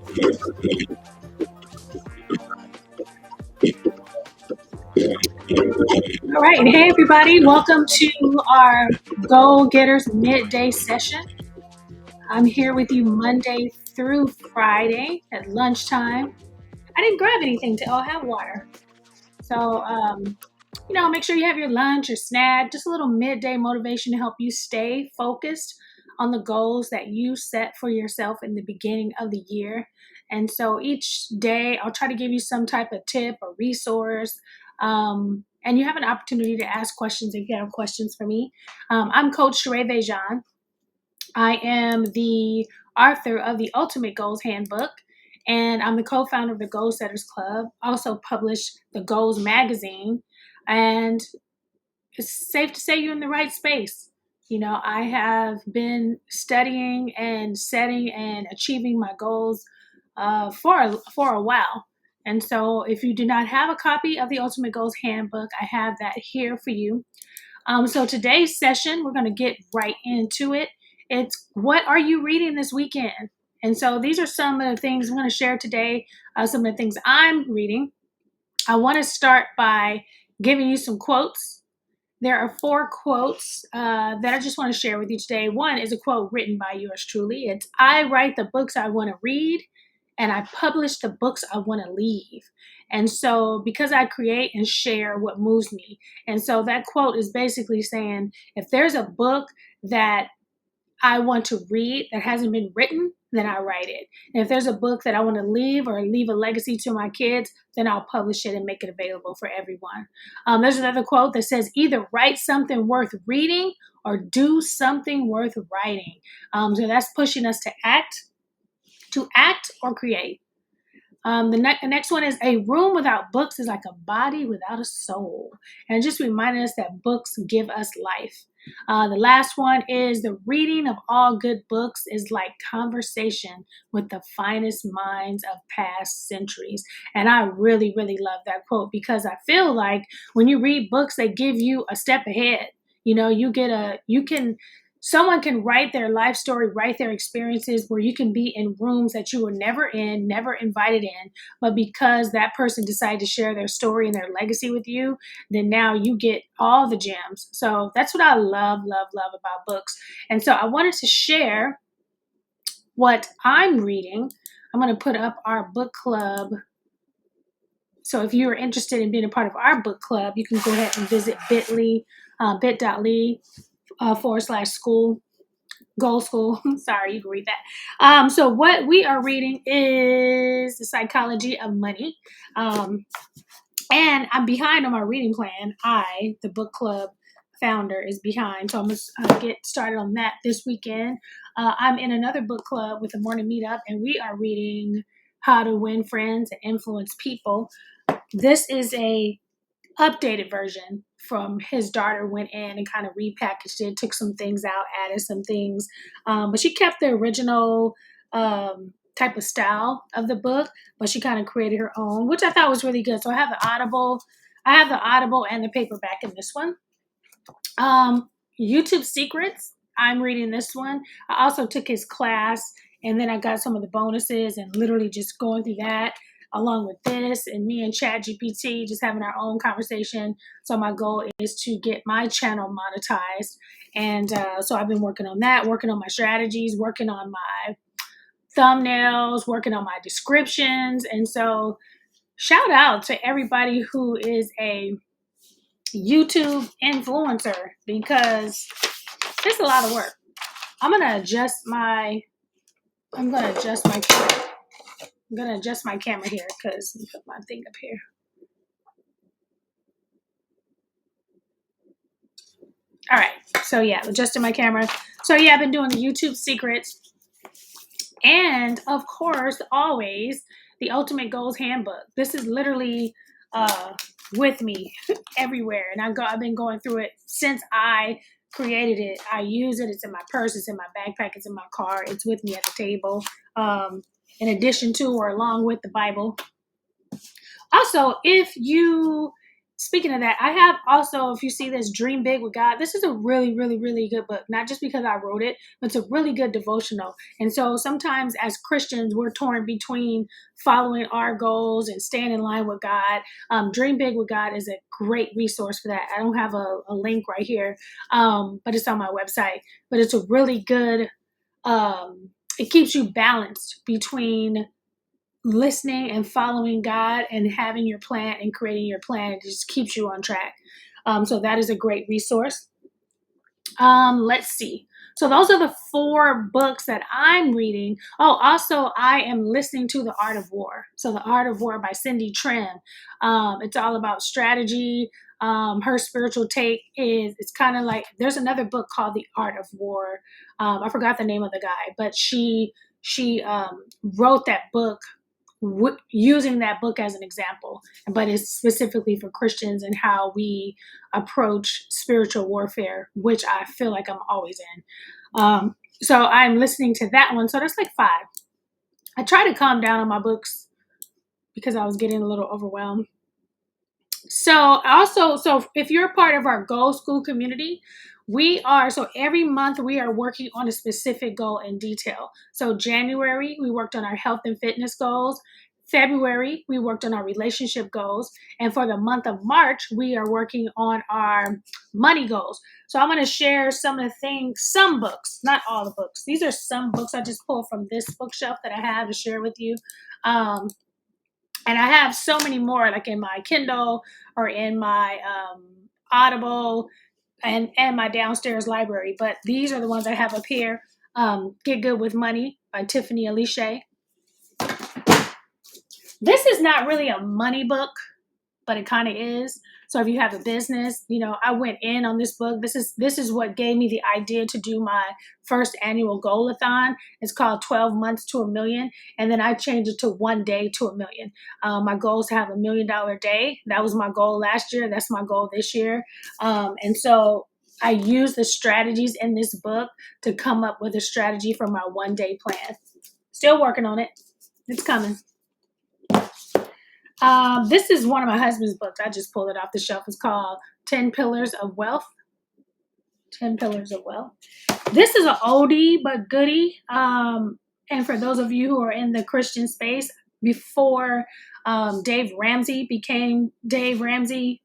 All right. Hey, everybody. Welcome to our Goal Getters Midday session. I'm here with you Monday through Friday at lunchtime. I didn't grab anything to, I'll have water. So, make sure you have your lunch or snack, just a little midday motivation to help you stay focused on the goals that you set for yourself in the beginning of the year. And so each day, I'll try to give you some type of tip or resource. And you have an opportunity to ask questions if you have questions for me. I'm Coach Sheréa. I am the author of the Ultimate Goals Handbook, and I'm the co-founder of the Goal Setters Club. Also published the Goals magazine, and it's safe to say you're in the right space. I have been studying and setting and achieving my goals for a while. And so, if you do not have a copy of the Ultimate Goals Handbook, I have that here for you. So today's session, we're going to get right into it. It's what are you reading this weekend? And so these are some of the things I'm going to share today, some of the things I'm reading. I want to start by giving you some quotes. There are 4 quotes that I just want to share with you today. One is a quote written by yours truly. It's, I write the books I want to read, and I publish the books I want to leave. And so, because I create and share what moves me. And so, that quote is basically saying if there's a book that I want to read that hasn't been written, then I write it. And if there's a book that I want to leave or leave a legacy to my kids, then I'll publish it and make it available for everyone. There's another quote that says, either write something worth reading or do something worth writing. So that's pushing us to act or create. The next one is, a room without books is like a body without a soul. And just reminding us that books give us life. The last one is, the reading of all good books is like conversation with the finest minds of past centuries. And I really, really love that quote, because I feel like when you read books, they give you a step ahead. Someone can write their life story, write their experiences, where you can be in rooms that you were never in, never invited in. But because that person decided to share their story and their legacy with you, then now you get all the gems. So that's what I love, love, love about books. And so I wanted to share what I'm reading. I'm going to put up our book club. So if you're interested in being a part of our book club, you can go ahead and visit bit.ly /school, Goal Skool. Sorry, you can read that. So what we are reading is The Psychology of Money. And I'm behind on my reading plan. The book club founder, is behind. So I'm going to get started on that this weekend. I'm in another book club with the Morning Meetup, and we are reading How to Win Friends and Influence People. This is a updated version from his daughter went in and kind of repackaged it, took some things out, added some things. But she kept the original type of style of the book, but she kind of created her own, which I thought was really good. So I have the Audible and the paperback in this one. YouTube Secrets, I'm reading this one. I also took his class, and then I got some of the bonuses and literally just going through that along with this, and me and ChatGPT just having our own conversation. So my goal is to get my channel monetized. And so I've been working on that, working on my strategies, working on my thumbnails, working on my descriptions. And so shout out to everybody who is a YouTube influencer, because it's a lot of work. I'm going to adjust my camera here, because let me put my thing up here. All right. So yeah, adjusting my camera. So yeah, I've been doing the YouTube Secrets, and of course, always the Ultimate Goals Handbook. This is literally with me everywhere, and I've been going through it since I created it. I use it. It's in my purse. It's in my backpack. It's in my car. It's with me at the table. In addition to or along with the Bible. Also, if you speaking of that, I have also, if you see this, Dream Big with God. This is a really, really, really good book. Not just because I wrote it, but it's a really good devotional. And so sometimes as Christians, we're torn between following our goals and staying in line with God. Dream Big with God is a great resource for that. I don't have a link right here, but it's on my website. But it's a really good, it keeps you balanced between listening and following God and having your plan and creating your plan. It just keeps you on track. So that is a great resource. Let's see. So those are the 4 books that I'm reading. Oh, also I am listening to The Art of War. So The Art of War by Cindy Trim. It's all about strategy. Her spiritual take is, it's kind of like, there's another book called The Art of War. I forgot the name of the guy, but she wrote that book using that book as an example, but it's specifically for Christians and how we approach spiritual warfare, which I feel like I'm always in. So I'm listening to that one. So that's like 5. I try to calm down on my books because I was getting a little overwhelmed. So if you're a part of our Goal Skool community, so every month we are working on a specific goal in detail. So January, we worked on our health and fitness goals. February, we worked on our relationship goals. And for the month of March, we are working on our money goals. So I'm going to share some books, not all the books. These are some books I just pulled from this bookshelf that I have to share with you. And I have so many more, like in my Kindle or in my Audible and my downstairs library. But these are the ones I have up here. Get Good with Money by Tiffany Alicia. This is not really a money book, but it kind of is. So if you have a business, I went in on this book. This is what gave me the idea to do my first annual goal-a-thon. It's called 12 months to $1 million. And then I changed it to 1 day to $1 million. My goal is to have $1 million day. That was my goal last year. That's my goal this year. And so I use the strategies in this book to come up with a strategy for my 1 day plan. Still working on it. It's coming. This is one of my husband's books. I just pulled it off the shelf. It's called 10 Pillars of Wealth. 10 Pillars of Wealth. This is an oldie but goodie. And for those of you who are in the Christian space, before Dave Ramsey became Dave Ramsey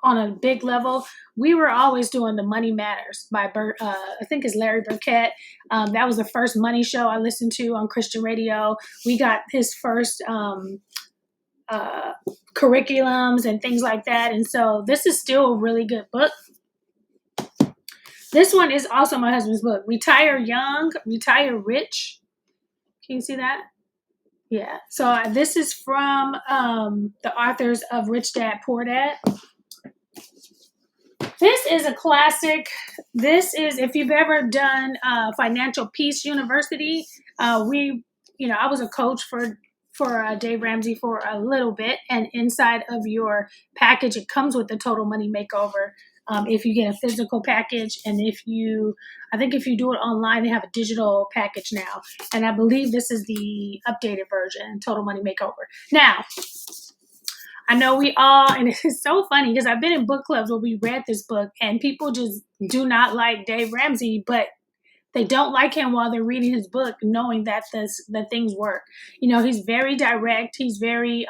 on a big level, we were always doing The Money Matters by I think it's Larry Burkett. That was the first money show I listened to on Christian radio. We got his first curriculums and things like that. And so this is still a really good book. This one is also my husband's book, Retire Young, Retire Rich. Can you see that? Yeah. So this is from the authors of Rich Dad, Poor Dad. This is a classic. This is, if you've ever done Financial Peace University, I was a coach for Dave Ramsey for a little bit, and inside of your package, it comes with the Total Money Makeover. If you get a physical package, and if you do it online, they have a digital package now. And I believe this is the updated version, Total Money Makeover. Now, I know we all, and it's so funny because I've been in book clubs where we read this book and people just do not like Dave Ramsey, but they don't like him while they're reading his book, knowing that that things work. He's very direct. He's very,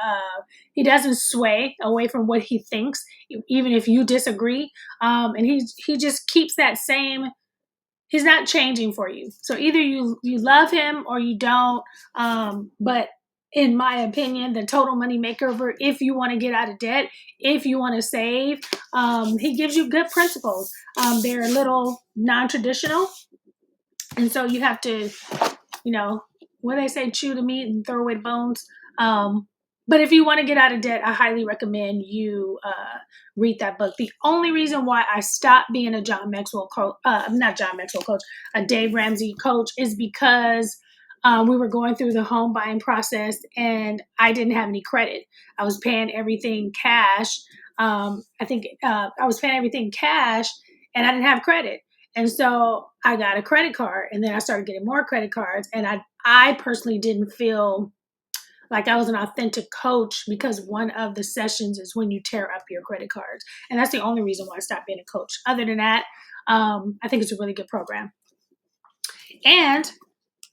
he doesn't sway away from what he thinks, even if you disagree. And he just keeps that same, he's not changing for you. So either you love him or you don't. But in my opinion, the Total Money Makeover, if you want to get out of debt, if you want to save, he gives you good principles. They're a little non-traditional. And so you have to, what they say, chew the meat and throw away the bones. But if you want to get out of debt, I highly recommend you read that book. The only reason why I stopped being a a Dave Ramsey coach is because we were going through the home buying process and I didn't have any credit. I was paying everything cash. I was paying everything cash and I didn't have credit. And so I got a credit card and then I started getting more credit cards. And I personally didn't feel like I was an authentic coach because one of the sessions is when you tear up your credit cards. And that's the only reason why I stopped being a coach. Other than that, I think it's a really good program. And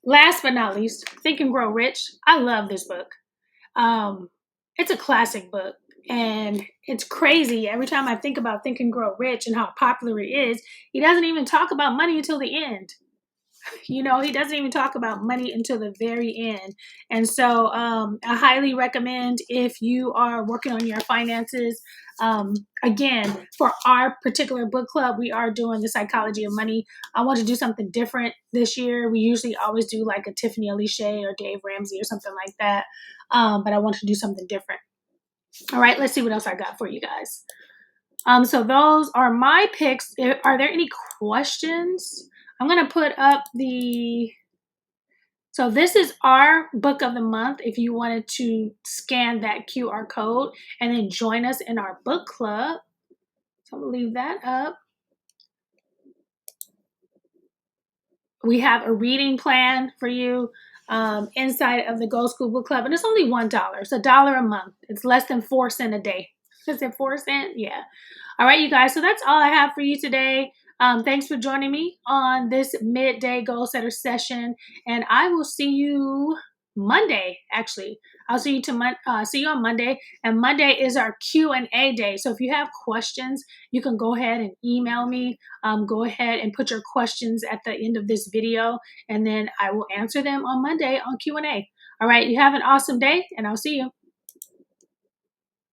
last but not least, Think and Grow Rich. I love this book. Um, it's a classic book. And it's crazy. Every time I think about Think and Grow Rich and how popular it is, he doesn't even talk about money until the end. He doesn't even talk about money until the very end. And so I highly recommend if you are working on your finances. Again, for our particular book club, we are doing the psychology of money. I want to do something different this year. We usually always do like a Tiffany Alicia or Dave Ramsey or something like that. But I want to do something different. All right, let's see what else I got for you guys. So those are my picks. Are there any questions? I'm going to put up so this is our book of the month. If you wanted to scan that QR code and then join us in our book club. So I'm going to leave that up. We have a reading plan for you inside of the Goal Skool book club. And it's only $1. It's $1 a month. It's less than 4 cents a day. Is it 4 cents? Yeah. All right, you guys. So that's all I have for you today. Thanks for joining me on this midday goal setter session, and I will see you Monday. Actually, I'll see you on Monday, and Monday is our Q&A day. So if you have questions, you can go ahead and email me. Go ahead and put your questions at the end of this video, and then I will answer them on Monday on Q&A. All right, you have an awesome day, and I'll see you.